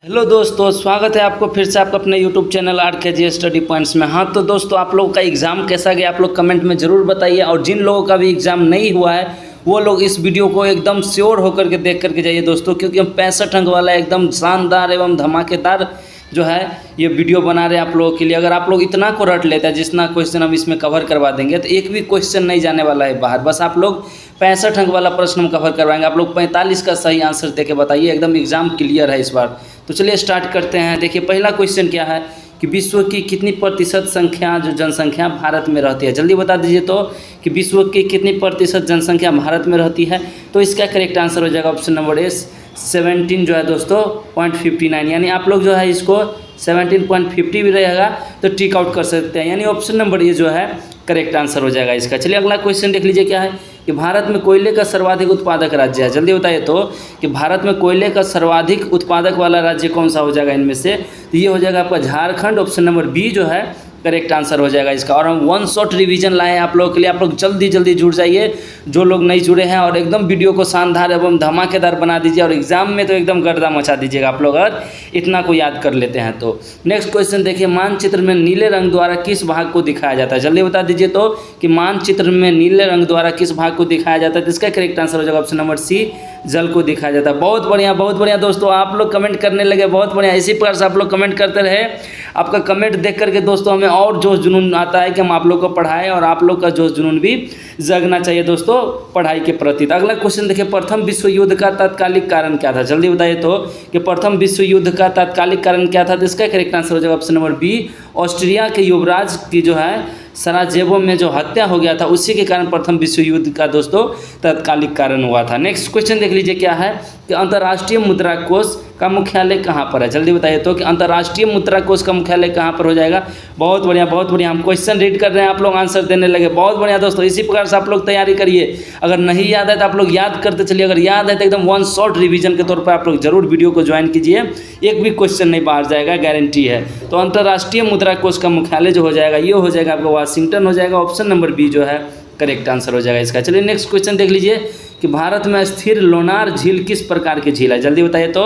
Hello दोस्तों, स्वागत है आपको फिर से आपका अपने YouTube channel RKG study points में। हाँ तो दोस्तों, आप लोगों का एग्ज़ाम कैसा गया आप लोग कमेंट में ज़रूर बताइए। और जिन लोगों का भी एग्ज़ाम नहीं हुआ है वो लोग इस वीडियो को एकदम श्योर होकर के देख करके जाइए दोस्तों, क्योंकि हम 65 अंक वाला एकदम शानदार एवं धमाकेदार जो है ये वीडियो बना रहे हैं आप लोगों के लिए। अगर आप लोग इतना को रट लेते हैं जितना क्वेश्चन हम इसमें कवर करवा देंगे तो एक भी क्वेश्चन नहीं जाने वाला है बाहर। बस आप लोग 65 अंक वाला प्रश्न हम कवर करवाएंगे, आप लोग 45 का सही आंसर दे के बताइए। एकदम एग्जाम क्लियर है इस बार। तो चलिए स्टार्ट करते हैं। देखिए पहला क्वेश्चन क्या है कि विश्व की कितनी प्रतिशत संख्या जो जनसंख्या भारत में रहती है, जल्दी बता दीजिए तो कि विश्व की कितनी प्रतिशत जनसंख्या भारत में रहती है। तो इसका करेक्ट आंसर हो जाएगा ऑप्शन नंबर ए 17 जो है दोस्तों 0.59। यानी आप लोग जो है इसको 17.50 भी रहेगा तो टिक आउट कर सकते हैं, यानी ऑप्शन नंबर ए जो है करेक्ट आंसर हो जाएगा इसका। चलिए अगला क्वेश्चन देख लीजिए क्या है कि भारत में कोयले का सर्वाधिक उत्पादक राज्य है। जल्दी बताइए तो कि भारत में कोयले का सर्वाधिक उत्पादक वाला राज्य कौन सा हो जाएगा इनमें से। तो ये हो जाएगा आपका झारखंड। ऑप्शन नंबर बी जो है करेक्ट आंसर हो जाएगा इसका। और हम वन शॉट रिवीजन लाए हैं आप लोगों के लिए, आप लोग जल्दी जल्दी जुड़ जाइए जो लोग नहीं जुड़े हैं, और एकदम वीडियो को शानदार एवं धमाकेदार बना दीजिए और एग्जाम में तो एकदम गर्दा मचा दीजिएगा आप लोग अगर इतना को याद कर लेते हैं तो। नेक्स्ट क्वेश्चन देखिए, मानचित्र में नीले रंग द्वारा किस भाग को दिखाया जाता है। जल्दी बता दीजिए तो कि मानचित्र में नीले रंग द्वारा किस भाग को दिखाया जाता है। तो इसका करेक्ट आंसर हो जाएगा ऑप्शन नंबर सी जल को दिखाया जाता है। बहुत बढ़िया दोस्तों, आप लोग कमेंट करने लगे, बहुत बढ़िया। इसी प्रकार से आप लोग कमेंट करते रहे। आपका कमेंट देख करके दोस्तों हमें और जोश जुनून आता है कि हम आप लोग को पढ़ाएं, और आप लोग का जोश जुनून भी जगना चाहिए दोस्तों पढ़ाई के प्रति। तो अगला क्वेश्चन देखिए, प्रथम विश्व युद्ध का तात्कालिक कारण क्या था। जल्दी बताइए तो कि प्रथम विश्व युद्ध का तात्कालिक कारण क्या था। तो इसका करेक्ट आंसर हो जाएगा ऑप्शन नंबर बी ऑस्ट्रिया के युवराज की जो है सराजेवो में जो हत्या हो गया था, उसी के कारण प्रथम विश्व युद्ध का दोस्तों तात्कालिक कारण हुआ था। नेक्स्ट क्वेश्चन देख लीजिए क्या है कि अंतर्राष्ट्रीय मुद्रा कोष का मुख्यालय कहाँ पर है। जल्दी बताइए तो कि अंतर्राष्ट्रीय मुद्रा कोष का मुख्यालय कहाँ पर हो जाएगा। बहुत बढ़िया। हम क्वेश्चन रीड कर रहे हैं, आप लोग आंसर देने लगे। बहुत बढ़िया दोस्तों, इसी प्रकार से आप लोग तैयारी करिए। अगर नहीं याद है तो आप लोग याद करते चलिए, अगर याद है तो एकदम वन शॉट रिवीजन के तौर पर आप लोग जरूर वीडियो को ज्वाइन कीजिए, एक भी क्वेश्चन नहीं बाहर जाएगा, गारंटी है। तो अंतर्राष्ट्रीय मुद्रा कोष का मुख्यालय जो हो जाएगा ये हो जाएगा आपका वाशिंगटन हो जाएगा। ऑप्शन नंबर बी जो है करेक्ट आंसर हो जाएगा इसका। चलिए नेक्स्ट क्वेश्चन देख लीजिए कि भारत में स्थिर लोनार झील किस प्रकार की झील है। जल्दी बताइए तो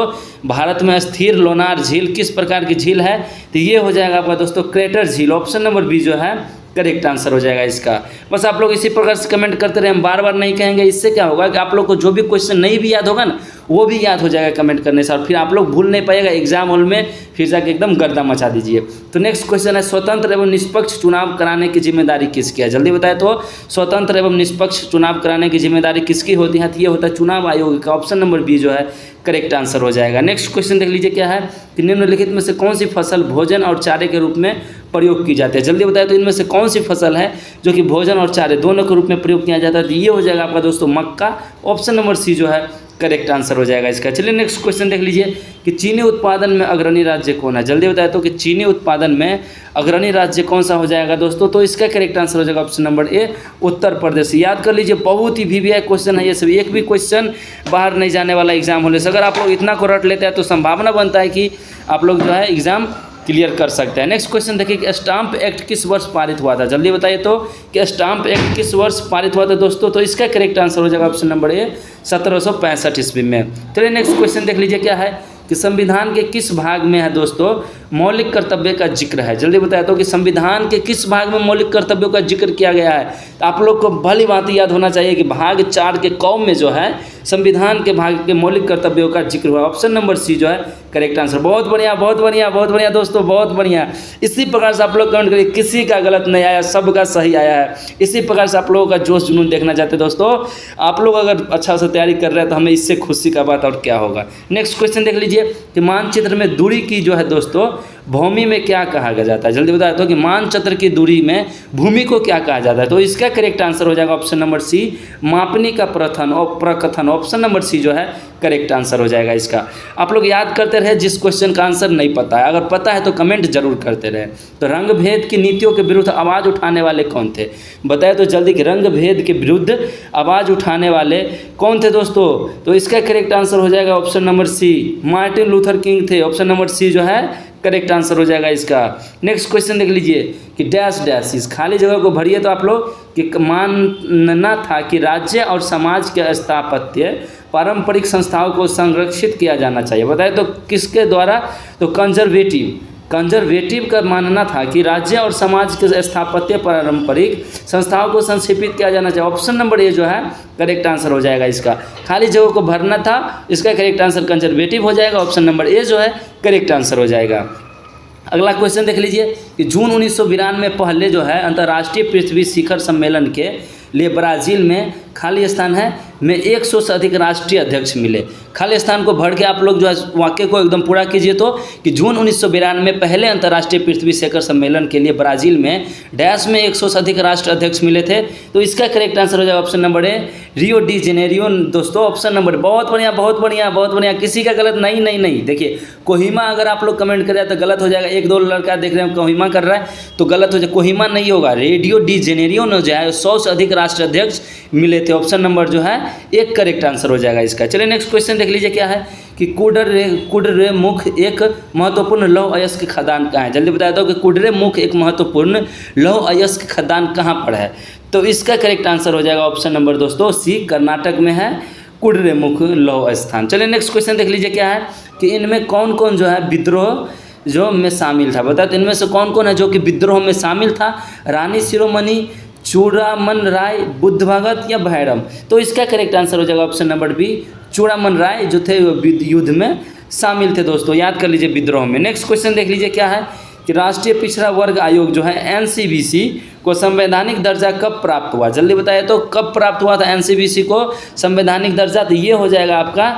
भारत में स्थिर लोनार झील किस प्रकार की झील है। तो ये हो जाएगा आपका दोस्तों क्रेटर झील। ऑप्शन नंबर बी जो है करेक्ट आंसर हो जाएगा इसका। बस आप लोग इसी प्रकार से कमेंट करते रहे, हम बार बार नहीं कहेंगे। इससे क्या होगा कि आप लोग को जो भी क्वेश्चन नहीं भी याद होगा ना वो भी याद हो जाएगा कमेंट करने से, और फिर आप लोग भूल नहीं पाइएगा एग्जाम हॉल में, फिर जाके एकदम गर्दा मचा दीजिए। तो नेक्स्ट क्वेश्चन है, स्वतंत्र एवं निष्पक्ष चुनाव कराने की जिम्मेदारी किसकी है। जल्दी बताए तो स्वतंत्र एवं निष्पक्ष चुनाव कराने की जिम्मेदारी किसकी होती है। तो ये होता है चुनाव आयोग का। ऑप्शन नंबर बी जो है करेक्ट आंसर हो जाएगा। नेक्स्ट क्वेश्चन देख लीजिए क्या है कि निम्नलिखित में से कौन सी फसल भोजन और चारे के रूप में प्रयोग की जाती है। जल्दी बताए तो इनमें से कौन सी फसल है जो कि भोजन और चारे दोनों के रूप में प्रयोग किया जाता है। तो ये हो जाएगा आपका दोस्तों मक्का। ऑप्शन नंबर सी जो है करेक्ट आंसर हो जाएगा इसका। चलिए नेक्स्ट क्वेश्चन देख लीजिए कि चीनी उत्पादन में अग्रणी राज्य कौन है। जल्दी बताए तो कि चीनी उत्पादन में अग्रणी राज्य कौन सा हो जाएगा दोस्तों। तो इसका करेक्ट आंसर हो जाएगा ऑप्शन नंबर ए उत्तर प्रदेश। याद कर लीजिए, बहुत ही VVI क्वेश्चन है ये सब, एक भी क्वेश्चन बाहर नहीं जाने वाला एग्जाम होने से। अगर आप लोग इतना को रट लेते हैं तो संभावना बनता है कि आप लोग जो है एग्जाम क्लियर कर सकते हैं। नेक्स्ट क्वेश्चन देखिए कि स्टाम्प एक्ट किस वर्ष पारित हुआ था। जल्दी बताइए तो कि स्टाम्प एक्ट किस वर्ष पारित हुआ था दोस्तों। तो इसका करेक्ट आंसर हो जाएगा ऑप्शन नंबर ए 1765 ईस्वी में। चलिए नेक्स्ट क्वेश्चन देख लीजिए क्या है कि संविधान के किस भाग में है दोस्तों मौलिक कर्तव्य का जिक्र है। जल्दी बताया तो कि संविधान के किस भाग में मौलिक कर्तव्यों का जिक्र किया गया है। तो आप लोग को भली भांति याद होना चाहिए कि भाग 4 के क में जो है संविधान के भाग के मौलिक कर्तव्यों का जिक्र हुआ। ऑप्शन नंबर सी जो है करेक्ट आंसर। बहुत बढ़िया दोस्तों, बहुत बढ़िया। इसी प्रकार से आप लोग कमेंट करिए, किसी का गलत नहीं आया, सबका सही आया है। इसी प्रकार से आप लोगों का जोश जुनून देखना चाहते हैं दोस्तों। आप लोग अगर अच्छा से तैयारी कर रहे हैं तो हमें इससे खुशी का बात और क्या होगा। नेक्स्ट क्वेश्चन देख लीजिए कि मानचित्र में दूरी की जो है दोस्तों भूमि में क्या कहा जाता है। जल्दी बताया तो कि मानचित्र की दूरी में भूमि को क्या कहा जाता है। तो इसका करेक्ट आंसर हो जाएगा ऑप्शन नंबर सी मापनी का प्रथन और प्रकथन। ऑप्शन नंबर सी जो है करेक्ट आंसर हो जाएगा इसका। आप लोग याद करते रहे जिस क्वेश्चन का आंसर नहीं पता है, अगर पता है तो कमेंट जरूर करते रहे। तो रंग भेद की नीतियों के विरुद्ध आवाज़ उठाने वाले कौन थे। बताए तो जल्दी कि रंग भेद के विरुद्ध आवाज़ उठाने वाले कौन थे दोस्तों। तो इसका करेक्ट आंसर हो जाएगा option number C Martin Luther King थे। ऑप्शन नंबर सी जो है करेक्ट आंसर हो जाएगा इसका। नेक्स्ट क्वेश्चन देख लीजिए कि डैश डैश, इस खाली जगह को भरिए। तो आप लोग कि मानना था कि राज्य और समाज के स्थापत्य पारंपरिक संस्थाओं को संरक्षित किया जाना चाहिए। बताए तो किसके द्वारा? तो कंजर्वेटिव का मानना था कि राज्य और समाज के स्थापत्य पारंपरिक संस्थाओं को संक्षेपित किया जाना चाहिए। ऑप्शन नंबर ए जो है करेक्ट आंसर हो जाएगा इसका। खाली जगह को भरना था, इसका करेक्ट आंसर कंजर्वेटिव हो जाएगा। ऑप्शन नंबर ए जो है करेक्ट आंसर हो जाएगा। अगला क्वेश्चन देख लीजिए कि जून 1992 में पहले जो है अंतर्राष्ट्रीय पृथ्वी शिखर सम्मेलन के लिए ब्राज़ील में खाली स्थान है में 100 से अधिक राष्ट्रीय अध्यक्ष मिले। खाली स्थान को भर के आप लोग जो है वाक्य को एकदम पूरा कीजिए तो कि जून 1992 में पहले अंतर्राष्ट्रीय पृथ्वी शिखर सम्मेलन के लिए ब्राज़ील में डैश में 100 से अधिक राष्ट्र अध्यक्ष मिले थे। तो इसका करेक्ट आंसर हो जाएगा ऑप्शन नंबर ए रियो डी जेनेरियो। दोस्तों ऑप्शन नंबर बहुत बढ़िया बहुत बढ़िया बहुत बढ़िया, किसी का गलत नहीं। देखिए कोहिमा अगर आप लोग कमेंट करें तो गलत हो जाएगा। एक दो लड़का देख रहे हैं कोहिमा कर रहा है तो गलत हो जाएगा, कोहिमा नहीं होगा, रेडियो डी जेनेरियो ने जो है 100 से अधिक राष्ट्र अध्यक्ष मिले थे। ऑप्शन नंबर जो है एक करेक्ट आंसर हो जाएगा इसका। चलिए नेक्स्ट क्वेश्चन देख लीजिए क्या है कि कुडरे मुख एक महत्वपूर्ण लौह अयस्क खदान कहाँ है। जल्दी बताया दो कि कुडरे मुख एक महत्वपूर्ण लौह अयस्क खदान कहाँ पर है। तो इसका करेक्ट आंसर हो जाएगा ऑप्शन नंबर दोस्तों सी, कर्नाटक में है कुडरे मुख लौह स्थान। चलिए नेक्स्ट क्वेश्चन देख लीजिए क्या है कि इनमें कौन कौन जो है विद्रोह जो में शामिल था। बताओ तो इनमें से कौन कौन है जो कि विद्रोह में शामिल था? रानी शिरोमणि, चूड़ामन राय, बुद्ध भगत या भैरम। तो इसका करेक्ट आंसर हो जाएगा ऑप्शन नंबर बी, चूड़ामन राय जो थे युद्ध में शामिल थे। दोस्तों याद कर लीजिए विद्रोह में। नेक्स्ट क्वेश्चन देख लीजिए क्या है कि राष्ट्रीय पिछड़ा वर्ग आयोग जो है एनसीबीसी को संवैधानिक दर्जा कब प्राप्त हुआ। जल्दी बताइए तो कब प्राप्त हुआ था एनसीबीसी को संवैधानिक दर्जा। तो ये हो जाएगा आपका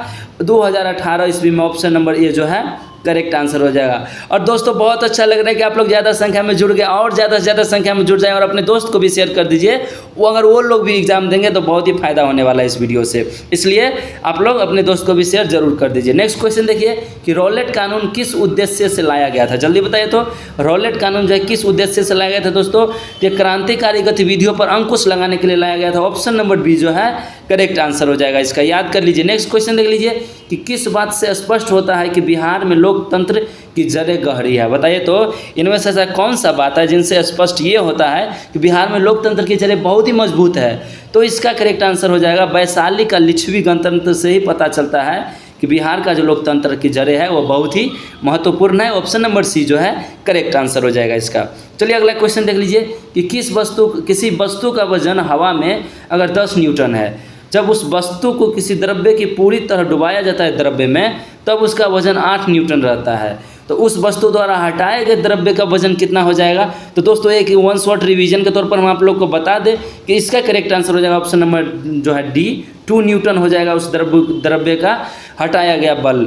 2018 ईस्वी में। ऑप्शन नंबर ए जो है करेक्ट आंसर हो जाएगा। और दोस्तों बहुत अच्छा लग रहा है कि आप लोग ज़्यादा संख्या में जुड़ गए, और ज़्यादा से ज़्यादा संख्या में जुड़ जाएं और अपने दोस्त को भी शेयर कर दीजिए। वो अगर वो लोग भी एग्जाम देंगे तो बहुत ही फायदा होने वाला है इस वीडियो से, इसलिए आप लोग अपने दोस्त को भी शेयर जरूर कर दीजिए। नेक्स्ट क्वेश्चन देखिए कि रॉलेट कानून किस उद्देश्य से लाया गया था। जल्दी बताइए तो रॉलेट कानून जो है किस उद्देश्य से लाया गया था। दोस्तों ये क्रांतिकारी गतिविधियों पर अंकुश लगाने के लिए लाया गया था। ऑप्शन नंबर बी जो है करेक्ट आंसर हो जाएगा इसका, याद कर लीजिए। नेक्स्ट क्वेश्चन देख लीजिए कि किस बात से स्पष्ट होता है कि बिहार में लोकतंत्र की जड़ें गहरी है। बताइए तो इनमें से ऐसा कौन सा बात है जिनसे स्पष्ट ये होता है कि बिहार में लोकतंत्र की जड़ें बहुत ही मजबूत है। तो इसका करेक्ट आंसर हो जाएगा वैशाली का लिच्छवी गणतंत्र से ही पता चलता है कि बिहार का जो लोकतंत्र की जड़ें है वो बहुत ही महत्वपूर्ण है। ऑप्शन नंबर सी जो है करेक्ट आंसर हो जाएगा इसका। चलिए अगला क्वेश्चन देख लीजिए कि किसी वस्तु का वजन हवा में अगर 10 न्यूटन है, जब उस वस्तु को किसी द्रव्य की पूरी तरह डुबाया जाता है द्रव्य में, तब उसका वजन 8 न्यूटन रहता है। तो उस वस्तु द्वारा हटाए गए द्रव्य का वजन कितना हो जाएगा। तो दोस्तों एक वन शॉट रिवीजन के तौर पर हम आप लोग को बता दें कि इसका करेक्ट आंसर हो जाएगा ऑप्शन नंबर जो है डी, 2 न्यूटन हो जाएगा उस द्रव्य का हटाया गया बल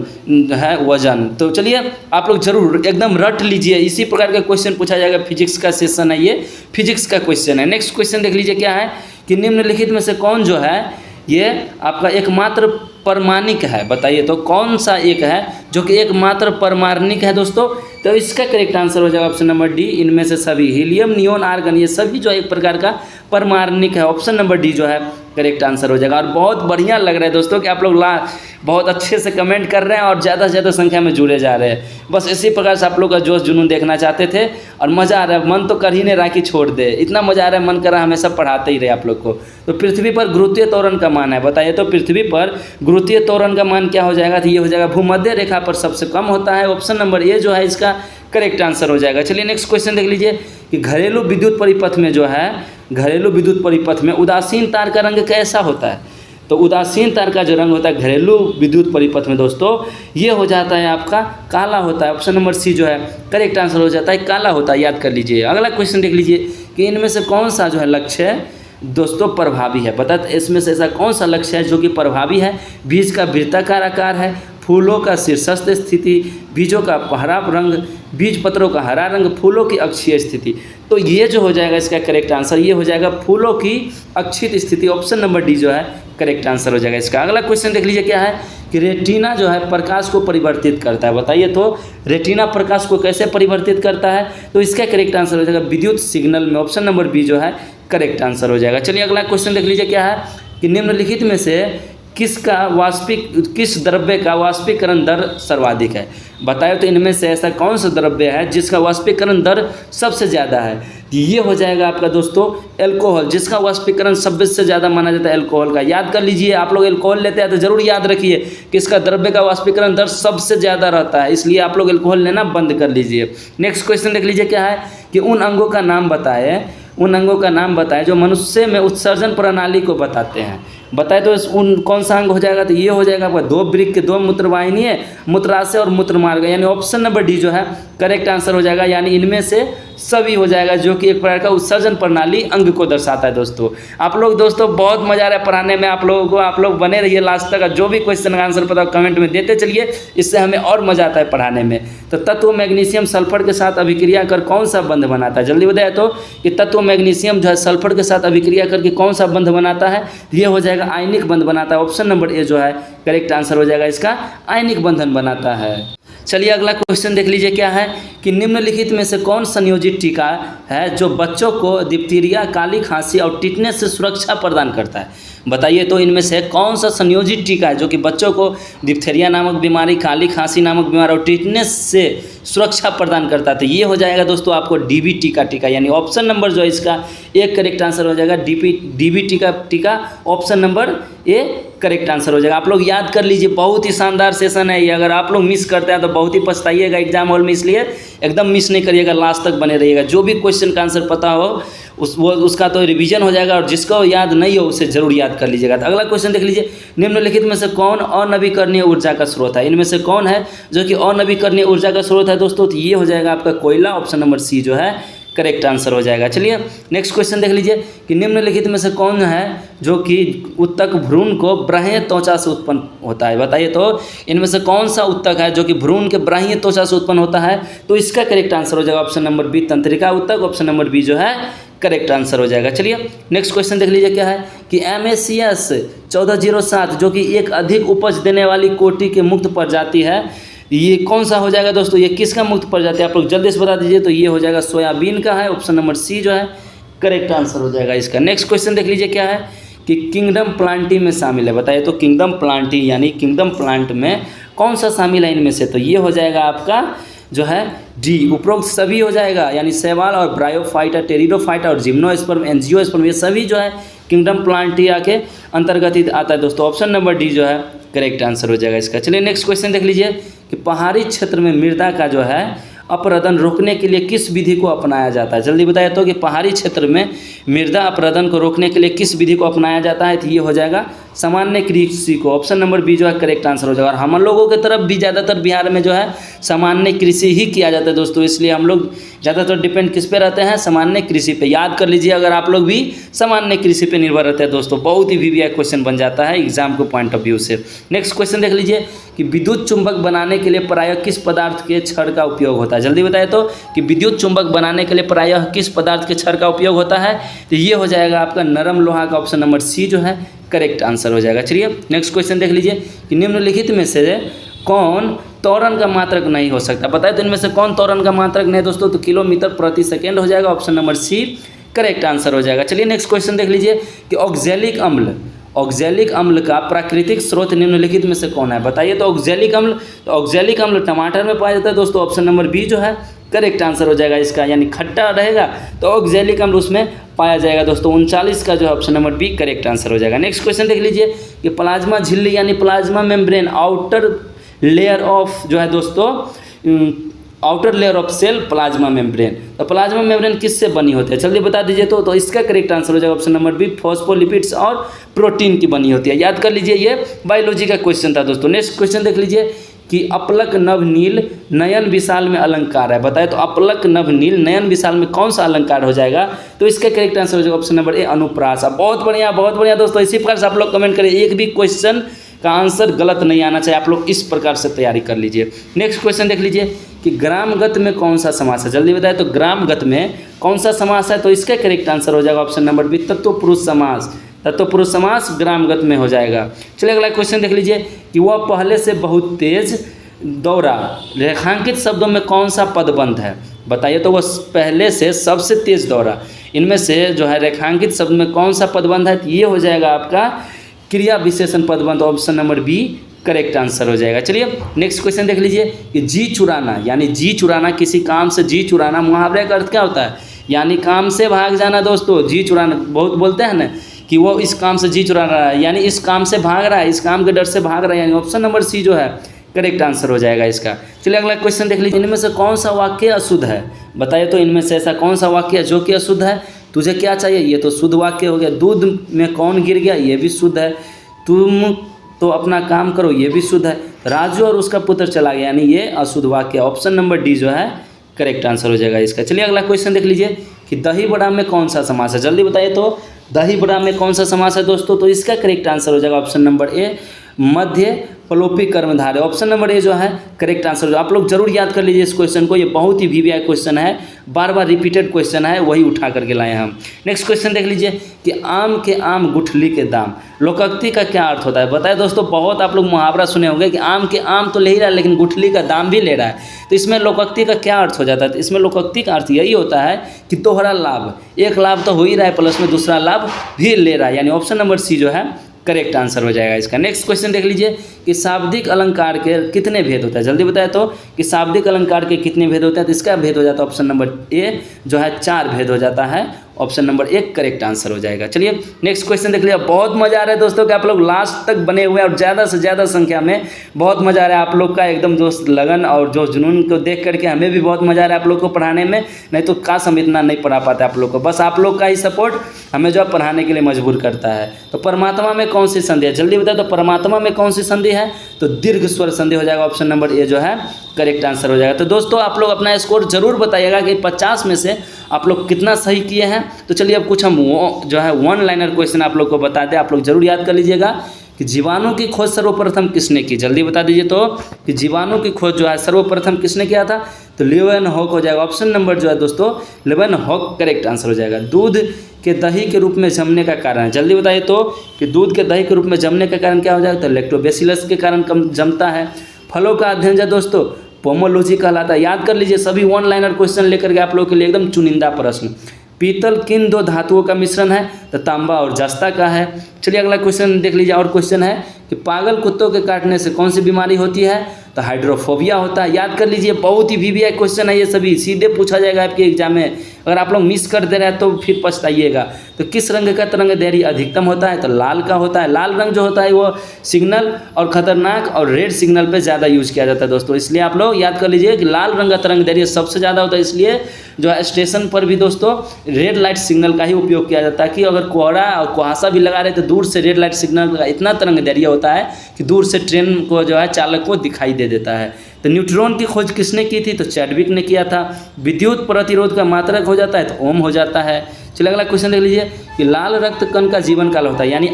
है वजन। तो चलिए आप लोग जरूर एकदम रट लीजिए, इसी प्रकार का क्वेश्चन पूछा जाएगा। फिजिक्स का सेशन है, ये फिजिक्स का क्वेश्चन है। नेक्स्ट क्वेश्चन देख लीजिए क्या है कि निम्नलिखित में से कौन जो है ये आपका एकमात्र परमाणिक है। बताइए तो कौन सा एक है जो कि एकमात्र परमाणिक है दोस्तों। तो इसका करेक्ट आंसर हो जाएगा ऑप्शन नंबर डी, इनमें से सभी हीलियम, नियोन, आर्गन ये सभी जो एक प्रकार का परमाणिक है। ऑप्शन नंबर डी जो है करेक्ट आंसर हो जाएगा। और बहुत बढ़िया लग रहा है दोस्तों कि आप लोग बहुत अच्छे से कमेंट कर रहे हैं और ज़्यादा से ज़्यादा संख्या में जुड़े जा रहे हैं। बस इसी प्रकार से आप लोग का जोश जुनून देखना चाहते थे और मज़ा आ रहा है, मन तो कर ही नहीं रहा कि छोड़ दे, इतना मज़ा आ रहा है, मन कर रहा है हमेशा पढ़ाते ही रहे आप लोग को। तो पृथ्वी पर गुरुत्वीय त्वरण का मान है। बताइए तो पृथ्वी पर गुरुत्वीय त्वरण का मान क्या हो जाएगा। तो ये हो जाएगा भूमध्य रेखा पर सबसे कम होता है। ऑप्शन नंबर ए जो है इसका करेक्ट आंसर हो जाएगा। चलिए नेक्स्ट क्वेश्चन देख लीजिए कि घरेलू विद्युत परिपथ में जो है घरेलू विद्युत परिपथ में उदासीन तार का रंग कैसा होता है। तो उदासीन तार का जो रंग होता है घरेलू विद्युत परिपथ में दोस्तों ये हो जाता है आपका काला होता है। ऑप्शन नंबर सी जो है करेक्ट आंसर हो जाता है, काला होता है, याद कर लीजिए। अगला क्वेश्चन देख लीजिए कि इनमें से कौन सा जो है लक्ष्य है दोस्तों प्रभावी है। बता इसमें से ऐसा कौन सा लक्ष्य है जो कि प्रभावी है। बीज का वृत्ताकार आकार है, फूलों का शीर्षस्थ स्थिति, बीजों का हरा रंग, बीज पत्रों का हरा रंग, फूलों की अक्षीय स्थिति। तो ये जो हो जाएगा इसका करेक्ट आंसर ये हो जाएगा फूलों की अक्षित स्थिति। ऑप्शन नंबर डी जो है करेक्ट आंसर हो जाएगा इसका। अगला क्वेश्चन देख लीजिए क्या है कि रेटिना जो है प्रकाश को परिवर्तित करता है। बताइए तो रेटिना प्रकाश को कैसे परिवर्तित करता है। तो इसका करेक्ट आंसर हो जाएगा विद्युत सिग्नल में। ऑप्शन नंबर बी जो है करेक्ट आंसर हो जाएगा। चलिए अगला क्वेश्चन देख लीजिए क्या है कि निम्नलिखित में से किस द्रव्य का वाष्पीकरण दर सर्वाधिक है। बताए तो इनमें से ऐसा कौन सा द्रव्य है जिसका वाष्पीकरण दर सबसे ज़्यादा है। ये हो जाएगा आपका दोस्तों एल्कोहल, जिसका वाष्पीकरण 26 से ज़्यादा माना जाता है एल्कोहल का। याद कर लीजिए, आप लोग एल्कोहल लेते हैं तो जरूर याद रखिए कि इसका द्रव्य का वाष्पीकरण दर सबसे ज़्यादा रहता है, इसलिए आप लोग एल्कोहल लेना बंद कर लीजिए। नेक्स्ट क्वेश्चन देख लीजिए क्या है कि उन अंगों का नाम बताएं जो मनुष्य में उत्सर्जन प्रणाली को बताते हैं। बताए तो उन कौन सा अंग हो जाएगा, तो ये हो जाएगा आपका 2 वृक्क, 2 मूत्रवाहिनी है, मूत्राशय और मूत्रमार्ग, यानी ऑप्शन नंबर डी जो है करेक्ट आंसर हो जाएगा। यानी इनमें से सभी हो जाएगा, जो कि एक प्रकार का उत्सर्जन प्रणाली अंग को दर्शाता है। दोस्तों आप लोग बहुत मजा आ रहा है पढ़ाने में आप लोगों को, आप लोग बने रहिए लास्ट तक। जो भी क्वेश्चन का आंसर पता कमेंट में देते चलिए, इससे हमें और मजा आता है पढ़ाने में। तो तत्व मैग्नीशियम सल्फर के साथ अभिक्रिया कर कौन सा बंध बनाता है, जल्दी बताए तो कि तत्व मैग्नीशियम जो है सल्फर के साथ अभिक्रिया करके कौन सा बंध बनाता है, ये हो जाएगा आयनिक बंध बनाता है। ऑप्शन नंबर ए जो है करेक्ट आंसर हो जाएगा, इसका आयनिक बंधन बनाता है। चलिए अगला क्वेश्चन देख लीजिए क्या है कि निम्नलिखित में से कौन संयोजित टीका है जो बच्चों को डिप्थीरिया, काली खांसी और टिटनेस से सुरक्षा प्रदान करता है। बताइए तो इनमें से कौन सा संयोजित टीका है जो कि बच्चों को डिप्थीरिया नामक बीमारी, काली खांसी नामक बीमारी और टिटनेस से सुरक्षा प्रदान करता है। तो ये हो जाएगा दोस्तों आपको डीबी टीका, यानी ऑप्शन नंबर जो है इसका एक करेक्ट आंसर हो जाएगा, डीबी टीका option number A correct answer हो जाएगा। आप लोग याद कर लीजिए, बहुत ही शानदार सेशन है ये। अगर आप लोग मिस करते हैं तो बहुत ही पछताइएगा एग्जाम हॉल में, इसलिए एकदम मिस नहीं करिएगा, लास्ट तक बने रहिएगा। जो भी क्वेश्चन का आंसर पता हो उसका तो रिवीजन हो जाएगा, और जिसको याद नहीं हो उसे जरूर याद कर लीजिएगा। तो अगला क्वेश्चन देख लीजिए, निम्नलिखित में से कौन अनवीकरणीय ऊर्जा का स्रोत है। इनमें से कौन है जो कि अनवीकरणीय ऊर्जा का स्रोत है दोस्तों, तो ये हो जाएगा आपका कोयला, ऑप्शन नंबर सी जो है करेक्ट आंसर हो जाएगा। चलिए नेक्स्ट क्वेश्चन देख लीजिए कि निम्नलिखित में से कौन है जो कि उत्तक भ्रूण को ब्राह्य त्वचा से उत्पन्न होता है। बताइए तो इनमें से कौन सा उत्तक है जो कि भ्रूण के ब्राह्य त्वचा से उत्पन्न होता है, तो इसका करेक्ट आंसर हो जाएगा ऑप्शन नंबर बी तंत्रिका उत्तक, ऑप्शन नंबर बी जो है करेक्ट आंसर हो जाएगा। चलिए नेक्स्ट क्वेश्चन देख लीजिए क्या है कि MACS 1407 जो कि एक अधिक उपज देने वाली कोटि के मुक्त प्रजाति है, ये कौन सा हो जाएगा दोस्तों, ये किसका मुक्त प्रजाति है, आप लोग जल्दी से बता दीजिए। तो ये हो जाएगा सोयाबीन का है, ऑप्शन नंबर सी जो है करेक्ट आंसर हो जाएगा इसका। नेक्स्ट क्वेश्चन देख लीजिए क्या है कि किंगडम प्लांटी में शामिल है। बताइए तो किंगडम प्लांटी यानी किंगडम प्लांट में कौन सा शामिल है इनमें से, तो ये हो जाएगा आपका जो है डी, उपरोक्त सभी हो जाएगा, यानी शैवाल और ब्रायोफाइटा, टेरिडोफाइटा और जिम्नोस्पर्म, एंजियोस्पर्म, ये सभी जो है किंगडम प्लांटिया के अंतर्गत आता है दोस्तों। ऑप्शन नंबर डी जो है करेक्ट आंसर हो जाएगा इसका। चलिए नेक्स्ट क्वेश्चन देख लीजिए कि पहाड़ी क्षेत्र में मृदा का जो है अपरदन रोकने के लिए किस विधि को अपनाया जाता है। जल्दी बताइए तो कि पहाड़ी क्षेत्र में मृदा अपरदन को रोकने के लिए किस विधि को अपनाया जाता है, तो ये हो जाएगा सामान्य कृषि को, ऑप्शन नंबर बी जो है करेक्ट आंसर हो जाएगा। और हम लोगों की तरफ भी ज़्यादातर बिहार में जो है सामान्य कृषि ही किया जाता है दोस्तों, इसलिए हम लोग ज़्यादातर डिपेंड किस पे रहते हैं, सामान्य कृषि पे। याद कर लीजिए अगर आप लोग भी सामान्य कृषि पे निर्भर रहते हैं दोस्तों, बहुत ही वीवीआई क्वेश्चन बन जाता है एग्जाम को पॉइंट ऑफ व्यू से। नेक्स्ट क्वेश्चन देख लीजिए कि विद्युत चुंबक बनाने के लिए प्रायः किस पदार्थ के छड़ का उपयोग होता है। जल्दी बताए तो कि विद्युत चुंबक बनाने के लिए प्रायः किस पदार्थ के छड़ का उपयोग होता है, तो ये हो जाएगा आपका नरम लोहा का, ऑप्शन नंबर सी जो है करेक्ट आंसर हो जाएगा। चलिए नेक्स्ट क्वेश्चन देख लीजिए कि निम्नलिखित में से कौन त्वरण का मात्रक नहीं हो सकता। बताए तो इनमें से कौन त्वरण का मात्रक नहीं दोस्तों, तो किलोमीटर प्रति सेकेंड हो जाएगा, option number C correct answer हो जाएगा। चलिए नेक्स्ट क्वेश्चन देख लीजिए कि ऑक्जेलिक अम्ल का प्राकृतिक स्रोत निम्नलिखित में से कौन है। बताइए तो ऑक्जेलिक अम्ल टमाटर में पाया जाता है दोस्तों, ऑप्शन नंबर बी जो है करेक्ट आंसर हो जाएगा इसका, यानी खट्टा रहेगा तो ऑक्जेलिक अम्ल उसमें पाया जाएगा दोस्तों। 39 का जो है option number B correct answer हो जाएगा। नेक्स्ट क्वेश्चन देख लीजिए कि प्लाज्मा झिल्ली यानी plasma membrane outer layer of जो है दोस्तों outer layer of cell plasma membrane, तो प्लाज्मा मेम्ब्रेन किससे बनी होती है, जल्दी बता दीजिए तो इसका करेक्ट आंसर हो जाएगा ऑप्शन नंबर बी फॉस्फोलिपिड्स और प्रोटीन की बनी होती है। याद कर लीजिए ये बायोलॉजी का क्वेश्चन था दोस्तों। नेक्स्ट क्वेश्चन देख लीजिए कि अपलक नवनील नयन विशाल में अलंकार है। बताए तो अपलक नवनील नयन विशाल में कौन सा अलंकार हो जाएगा, तो इसका करेक्ट आंसर हो जाएगा ऑप्शन नंबर ए अनुप्रास। बहुत बढ़िया दोस्तों, इसी प्रकार से आप लोग कमेंट करें, एक भी क्वेश्चन का आंसर गलत नहीं आना चाहिए, आप लोग इस प्रकार से तैयारी कर लीजिए। नेक्स्ट क्वेश्चन देख लीजिए कि ग्रामगत में कौन सा समास है। जल्दी बताए तो ग्रामगत में कौन सा समास है, तो इसका करेक्ट आंसर हो जाएगा ऑप्शन नंबर बी तत्वपुरुष समास। तत्वपुरुष समास ग्रामगत में हो जाएगा। चलिए अगला क्वेश्चन देख लीजिए कि वह पहले से बहुत तेज दौड़ा, रेखांकित शब्दों में कौन सा पदबंध है। बताइए तो वह पहले से सबसे तेज दौड़ा, इनमें से जो है रेखांकित शब्द में कौन सा पदबंध है, तो ये हो जाएगा आपका क्रिया विशेषण पदबंध, option number B correct answer हो जाएगा। चलिए नेक्स्ट क्वेश्चन देख लीजिए कि जी चुराना, यानी जी चुराना, किसी काम से जी चुराना, मुहावरे का अर्थ क्या होता है, यानी काम से भाग जाना दोस्तों, जी चुराना। बहुत बोलते हैं ना कि वो इस काम से जी चुरा रहा है, यानी इस काम से भाग रहा है, इस काम के डर से भाग रहा है, यानी ऑप्शन नंबर सी जो है करेक्ट आंसर हो जाएगा इसका। चलिए अगला क्वेश्चन देख लीजिए। इनमें से कौन सा वाक्य अशुद्ध है, बताइए तो इनमें से ऐसा कौन सा वाक्य है जो कि अशुद्ध है। तुझे क्या चाहिए, ये तो शुद्ध वाक्य हो गया। दूध में कौन गिर गया, ये भी शुद्ध है। तुम तो अपना काम करो, ये भी शुद्ध है। राजू और उसका पुत्र चला गया, यानी ये अशुद्ध वाक्य। ऑप्शन नंबर डी जो है करेक्ट आंसर हो जाएगा इसका। चलिए अगला क्वेश्चन देख लीजिए कि दही बड़ा में कौन सा समास है, जल्दी बताइए तो दही बड़ा में कौन सा समास है दोस्तों। तो इसका करेक्ट आंसर हो जाएगा ऑप्शन नंबर ए, मध्य पलोपी कर्मधारय। ऑप्शन नंबर ए जो है करेक्ट आंसर। आप लोग जरूर याद कर लीजिए इस क्वेश्चन को, ये बहुत ही वीवीआई क्वेश्चन है, बार बार रिपीटेड क्वेश्चन है, वही उठा करके लाए हम। नेक्स्ट क्वेश्चन देख लीजिए कि आम के आम गुठली के दाम, लोकोक्ति का क्या अर्थ होता है। बताए दोस्तों, बहुत आप लोग मुहावरा सुने होंगे कि आम के आम तो ले ही रहा है लेकिन गुठली का दाम भी ले रहा है। तो इसमें लोकोक्ति का क्या अर्थ हो जाता है। तो इसमें लोकोक्ति का अर्थ यही होता है कि दोहरा लाभ, एक लाभ तो हो ही रहा है प्लस में दूसरा लाभ भी ले रहा है, यानी ऑप्शन नंबर सी जो है करेक्ट आंसर हो जाएगा इसका। नेक्स्ट क्वेश्चन देख लीजिए कि शाब्दिक अलंकार के कितने भेद होता है, जल्दी बताए तो कि शाब्दिक अलंकार के कितने भेद होते हैं। तो इसका भेद हो जाता है ऑप्शन नंबर ए जो है 4 भेद हो जाता है, ऑप्शन नंबर 1 करेक्ट आंसर हो जाएगा। चलिए नेक्स्ट क्वेश्चन देख लीजिए। बहुत मजा आ रहा है दोस्तों कि आप लोग लास्ट तक बने हुए और ज़्यादा से ज़्यादा संख्या में, बहुत मजा आ रहा है आप लोग का एकदम दोस्त लगन और जो जुनून को देख करके हमें भी बहुत मजा आ रहा है आप लोग को पढ़ाने में। नहीं तो काश हम इतना नहीं पढ़ा पाते आप लोग को, बस आप लोग का ही सपोर्ट हमें जो है पढ़ाने के लिए मजबूर करता है। तो परमात्मा में कौन सी संधि है, जल्दी बताए तो परमात्मा में कौन सी संधि है। तो दीर्घ स्वर संधि हो जाएगा, ऑप्शन नंबर ए जो है करेक्ट आंसर हो जाएगा। तो दोस्तों आप लोग अपना स्कोर जरूर बताइएगा कि 50 में से आप लोग कितना सही किए हैं। तो चलिए अब कुछ हम जो है वन लाइनर क्वेश्चन आप लोग को बता दें, आप लोग जरूर याद कर लीजिएगा कि जीवाणु की खोज सर्वप्रथम किसने की, जल्दी बता दीजिए तो कि जीवाणु की खोज जो है सर्वप्रथम किसने किया था। तो लीवेनहॉक हो जाएगा, ऑप्शन नंबर जो है दोस्तों लीवेनहॉक करेक्ट आंसर हो जाएगा। दूध के दही के रूप में जमने का कारण, जल्दी बताइए तो कि दूध के दही के रूप में जमने का कारण क्या हो जाएगा। तो लैक्टोबैसिलस के कारण कम जमता है। फलों का अध्ययन जो दोस्तों पोमोलॉजी कहलाता है। याद कर लीजिए सभी वन लाइनर क्वेश्चन लेकर के आप लोगों के लिए एकदम चुनिंदा प्रश्न। पीतल किन 2 धातुओं का मिश्रण है। तो तांबा और जस्ता का है। चलिए अगला क्वेश्चन देख लीजिए। और क्वेश्चन है कि पागल कुत्तों के काटने से कौन सी बीमारी होती है। तो हाइड्रोफोबिया होता है। याद कर लीजिए, बहुत ही वीवीआई क्वेश्चन है ये, सभी सीधे पूछा जाएगा आपके एग्जाम में। अगर आप लोग मिस कर दे रहे हैं तो फिर पछताइएगा। तो किस रंग का तरंग दैर्घ्य अधिकतम होता है। तो लाल का होता है। लाल रंग जो होता है वो सिग्नल और खतरनाक और रेड सिग्नल पे ज़्यादा यूज किया जाता है दोस्तों, इसलिए आप लोग याद कर लीजिए कि लाल रंग का तरंग दैर्घ्य सबसे ज़्यादा होता है। इसलिए जो है स्टेशन पर भी दोस्तों रेड लाइट सिग्नल का ही उपयोग किया जाता है कि अगर कोहरा और कुहासा भी लगा रहे तो दूर से रेड लाइट सिग्नल का इतना तरंग दैर्घ्य होता है कि दूर से ट्रेन को जो है चालक को दिखाई दे देता है। तो न्यूट्रॉन की खोज किसने की थी। तो चैडविक ने किया था। विद्युत प्रतिरोध का मात्रक हो जाता है तो ओम हो जाता है। चलिए अगला क्वेश्चन देख लीजिए कि लाल रक्त कण का जीवन काल होता है, यानी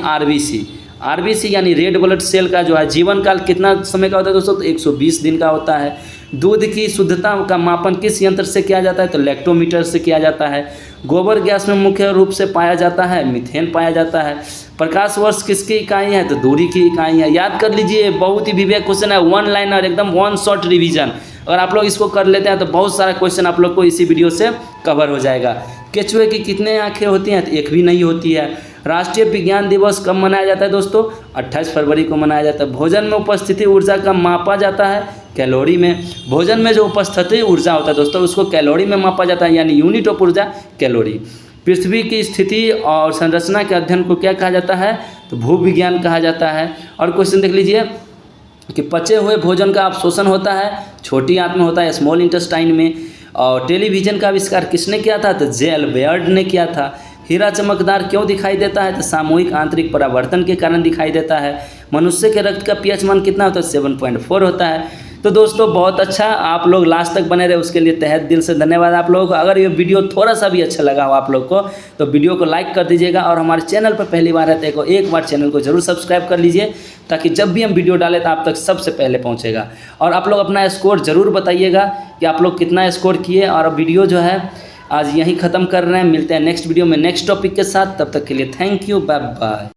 आरबीसी यानी रेड ब्लड सेल का जो है जीवन काल कितना समय का होता है दोस्तों। तो 120 दिन का होता है। दूध की शुद्धता का मापन किस यंत्र से किया जाता है। तो लैक्टोमीटर से किया जाता है। गोबर गैस में मुख्य रूप से पाया जाता है मीथेन पाया जाता है। प्रकाश वर्ष किसकी इकाई है। तो दूरी की इकाई है। याद कर लीजिए, बहुत ही वीवीआई क्वेश्चन है, वन लाइनर एकदम वन शॉट रिवीजन। अगर आप लोग इसको कर लेते हैं तो बहुत सारा क्वेश्चन आप लोग को इसी वीडियो से कवर हो जाएगा। केचुए की कितने आंखें होती हैं। तो एक भी नहीं होती है। राष्ट्रीय विज्ञान दिवस कब मनाया जाता है दोस्तों। 28 फरवरी को मनाया जाता है। भोजन में उपस्थिति ऊर्जा का मापा जाता है कैलोरी में। भोजन में जो उपस्थिति ऊर्जा होता है दोस्तों उसको कैलोरी में मापा जाता है, यानी यूनिट ऑफ ऊर्जा कैलोरी। पृथ्वी की स्थिति और संरचना के अध्ययन को क्या कहा जाता है। तो भूविज्ञान कहा जाता है। और क्वेश्चन देख लीजिए कि पचे हुए भोजन का अवशोषण होता है छोटी आंत में होता है, स्मॉल इंटेस्टाइन में। और टेलीविज़न का आविष्कार किसने किया था। तो जे अल्बर्ट ने किया था। हीरा चमकदार क्यों दिखाई देता है। तो सामूहिक आंतरिक परावर्तन के कारण दिखाई देता है। मनुष्य के रक्त का पीएच मान कितना होता है। 7.4 होता है। तो दोस्तों बहुत अच्छा, आप लोग लास्ट तक बने रहे उसके लिए तहे दिल से धन्यवाद आप लोगों को। अगर ये वीडियो थोड़ा सा भी अच्छा लगा हो आप लोग को तो वीडियो को लाइक कर दीजिएगा। और हमारे चैनल पर पहली बार रहते हैं एक बार चैनल को जरूर सब्सक्राइब कर लीजिए, ताकि जब भी हम वीडियो डालें तो आप तक सबसे पहले पहुँचेगा। और आप लोग अपना स्कोर ज़रूर बताइएगा कि आप लोग कितना स्कोर किए। और वीडियो जो है आज यहीं ख़त्म कर रहे हैं, मिलते हैं नेक्स्ट वीडियो में नेक्स्ट टॉपिक के साथ। तब तक के लिए थैंक यू, बाय बाय।